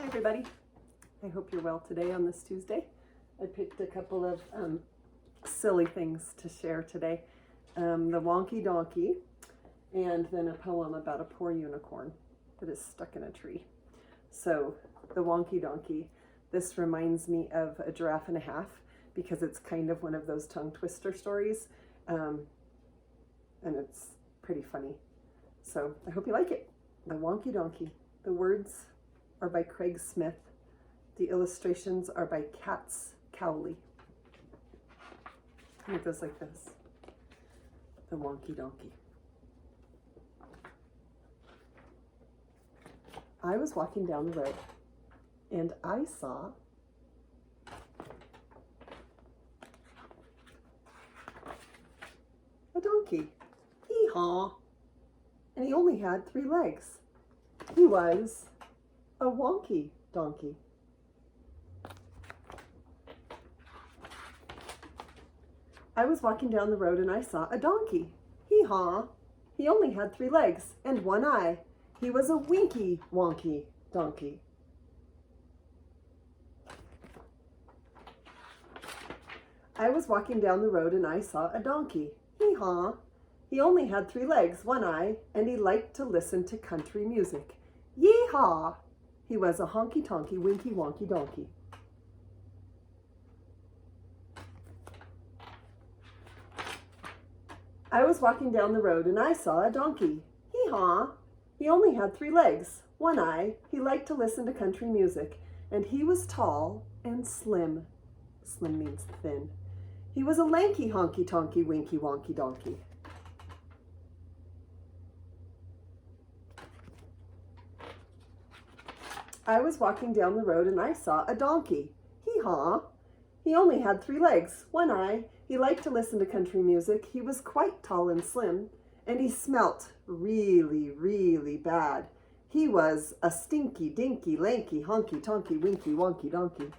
Hi everybody, I hope you're well today on this Tuesday. I picked a couple of silly things to share today. The Wonky Donkey, and then a poem about a poor unicorn that is stuck in a tree. So the Wonky Donkey, this reminds me of A Giraffe and a Half because it's kind of one of those tongue twister stories, and it's pretty funny. So I hope you like it. The Wonky Donkey. The words are by Craig Smith. The illustrations are by Katz Cowley. And it goes like this. The Wonky Donkey. I was walking down the road and I saw a donkey. Hee-haw. And he only had 3 legs. He was a wonky donkey. I was walking down the road and I saw a donkey. Hee-haw. He only had 3 legs and 1 eye. He was a winky wonky donkey. I was walking down the road and I saw a donkey. Hee-haw. He only had 3 legs, 1 eye, and he liked to listen to country music. Yee-haw! He was a honky-tonky, winky, wonky donkey. I was walking down the road and I saw a donkey. Hee-haw! He only had 3 legs, 1 eye. He liked to listen to country music, and he was tall and slim. Slim means thin. He was a lanky, honky-tonky, winky, wonky donkey. I was walking down the road and I saw a donkey. Hee-haw! He only had 3 legs, 1 eye. He liked to listen to country music. He was quite tall and slim, and he smelt really, really bad. He was a stinky, dinky, lanky, honky-tonky, winky, wonky donkey.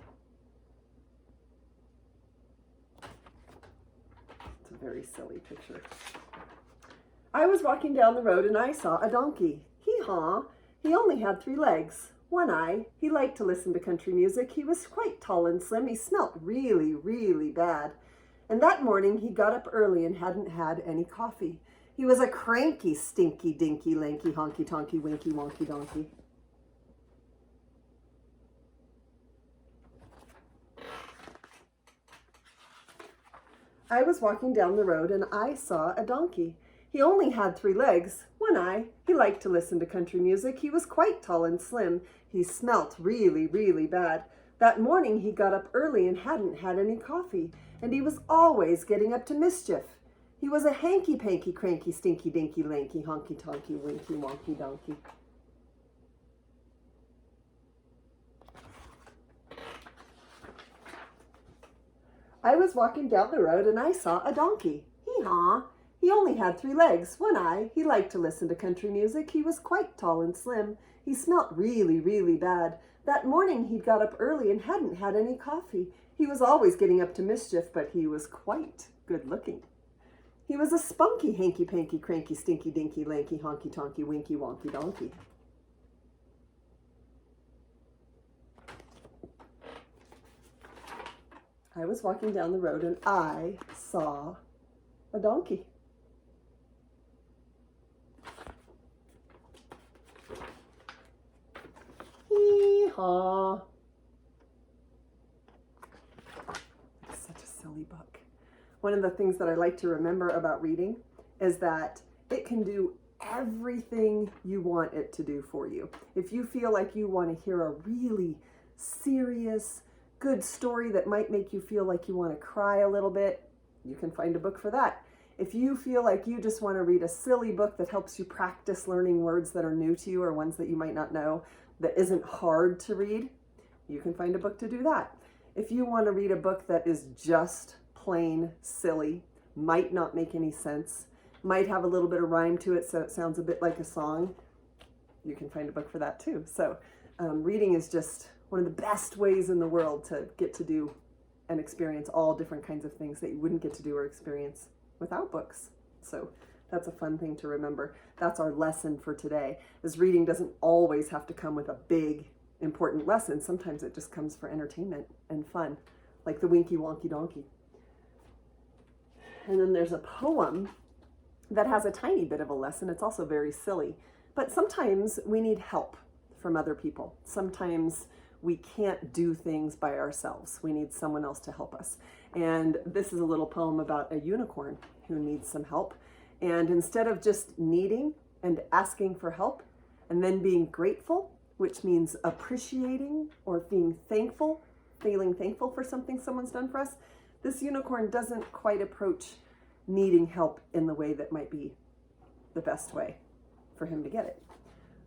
It's a very silly picture. I was walking down the road and I saw a donkey. Hee-haw! He only had 3 legs, 1 eye. He liked to listen to country music. He was quite tall and slim. He smelt really, really bad. And that morning he got up early and hadn't had any coffee. He was a cranky, stinky, dinky, lanky, honky-tonky, winky, wonky donkey. I was walking down the road and I saw a donkey. He only had 3 legs, 1 eye. He liked to listen to country music. He was quite tall and slim. He smelt really, really bad. That morning he got up early and hadn't had any coffee, and he was always getting up to mischief. He was a hanky-panky, cranky, stinky, dinky, lanky, honky-tonky, winky, wonky donkey. I was walking down the road and I saw a donkey. Hee-haw! He only had 3 legs, 1 eye. He liked to listen to country music. He was quite tall and slim. He smelt really, really bad. That morning he'd got up early and hadn't had any coffee. He was always getting up to mischief, but he was quite good looking. He was a spunky, hanky-panky, cranky, stinky, dinky, lanky, honky-tonky, winky, wonky donkey. I was walking down the road and I saw a donkey. Hee-haw. It's such a silly book. One of the things that I like to remember about reading is that it can do everything you want it to do for you. If you feel like you want to hear a really serious, good story that might make you feel like you want to cry a little bit, you can find a book for that. If you feel like you just want to read a silly book that helps you practice learning words that are new to you or ones that you might not know, that isn't hard to read, you can find a book to do that. If you want to read a book that is just plain silly, might not make any sense, might have a little bit of rhyme to it so it sounds a bit like a song, you can find a book for that too. So reading is just one of the best ways in the world to get to do and experience all different kinds of things that you wouldn't get to do or experience without books. So that's a fun thing to remember. That's our lesson for today, is reading doesn't always have to come with a big, important lesson. Sometimes it just comes for entertainment and fun, like the Winky Wonky Donkey. And then there's a poem that has a tiny bit of a lesson. It's also very silly. But sometimes we need help from other people. Sometimes we can't do things by ourselves. We need someone else to help us. And this is a little poem about a unicorn who needs some help. And instead of just needing and asking for help and then being grateful, which means appreciating or being thankful, feeling thankful for something someone's done for us, this unicorn doesn't quite approach needing help in the way that might be the best way for him to get it.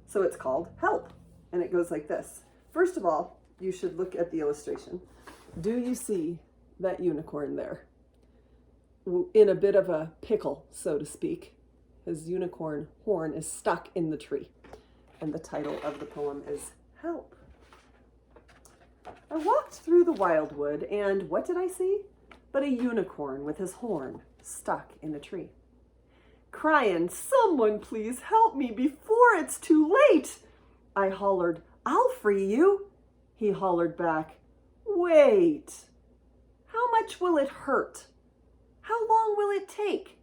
So it's called Help. And it goes like this. First of all, you should look at the illustration. Do you see that unicorn there? In a bit of a pickle, so to speak. His unicorn horn is stuck in the tree. And the title of the poem is Help. I walked through the wildwood, and what did I see? But a unicorn with his horn stuck in a tree. Crying, "Someone please help me before it's too late!" I hollered, "I'll free you." He hollered back, "Wait. How much will it hurt? How long will it take?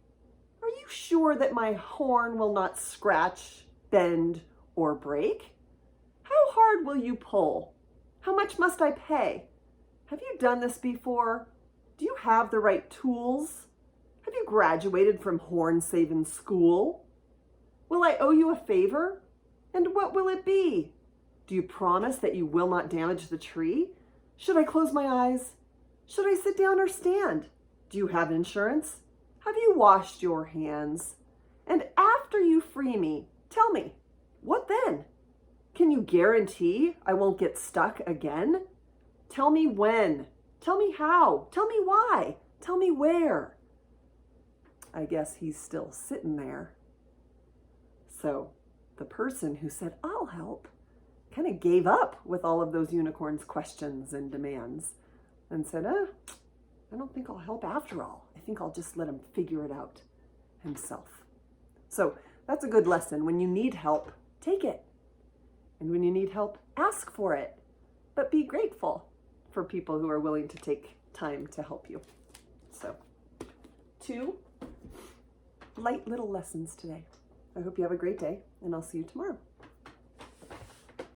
Are you sure that my horn will not scratch, bend, or break? How hard will you pull? How much must I pay? Have you done this before? Do you have the right tools? Have you graduated from horn-saving school? Will I owe you a favor? And what will it be? Do you promise that you will not damage the tree? Should I close my eyes? Should I sit down or stand? Do you have insurance? Have you washed your hands? And after you free me, tell me, what then? Can you guarantee I won't get stuck again? Tell me when. Tell me how. Tell me why. Tell me where. I guess he's still sitting there. So the person who said, "I'll help," kind of gave up with all of those unicorn's questions and demands and said, I don't think I'll help after all. I think I'll just let him figure it out himself. So that's a good lesson. When you need help, take it. And when you need help, ask for it. But be grateful for people who are willing to take time to help you. So 2 light little lessons today. I hope you have a great day, and I'll see you tomorrow.